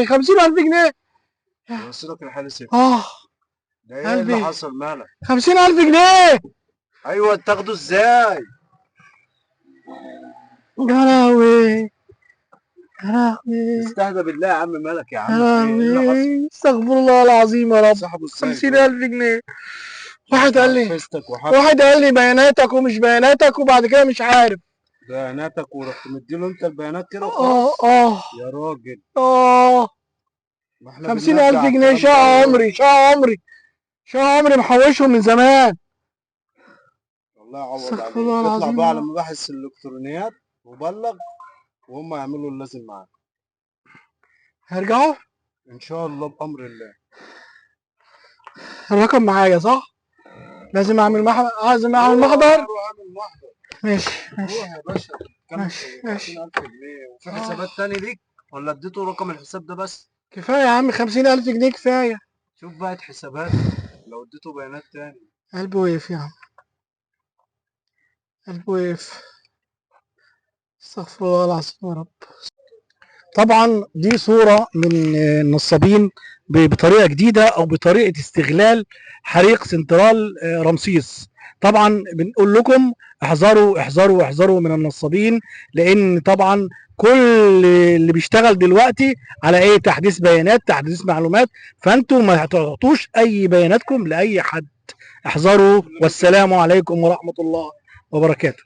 جنيه 50,000 جنيه. يوصلك لحال سكة. ده ايه قلبي اللي حصل مالك؟ 50,000 جنيه. ايوه تاخده ازاي؟ يا لهوي يا لهوي استهدى بالله يا عم، مالك يا يا عم؟ في ايه؟ ايه اللي حصل؟ لهوي استغفر الله العظيم يا رب. صاحبه ازاي؟ 50,000 جنيه. واحد قال لي فستك وحاجتك. واحد قال لي بياناتك ومش بياناتك، وبعد كده مش عارف. بياناتك ورحت مديله انت البيانات كده وخلاص؟ يا راجل. ما احنا 50,000 بنرجع جنيه الكلام ده شقى عمري محوشهم من زمان. الله يعوض استغفر عليك. الله اطلع العظيم بقى يا على رب. مباحث الالكترونيات وبلغ، وهم يعملوا اللازم معاك هرجعوا ان شاء الله بامر الله. الرقم معايا صح؟ لازم اعمل محضر. روح اعمل محضر. ماشي روح يا باشا. كام؟ ماشي 50,000 جنيه وفي حسابات تاني ليك ولا اديته رقم الحساب ده بس؟ كفايه يا عم 50,000 جنيه كفايه. شوف بقى حسابات لو اديته بيانات تاني. قلبي وقف يا عم، قلبي وقف. استغفر الله العظيم يا رب. طبعا دي صورة من النصابين بطريقة جديدة أو بطريقة استغلال حريق سنترال رمسيس. طبعا بنقول لكم احذروا احذروا احذروا من النصابين، لأن طبعا كل اللي بيشتغل دلوقتي على ايه؟ تحديث بيانات، تحديث معلومات، فانتوا ما تعطوش اي بياناتكم لأي حد. احذروا، والسلام عليكم ورحمة الله وبركاته.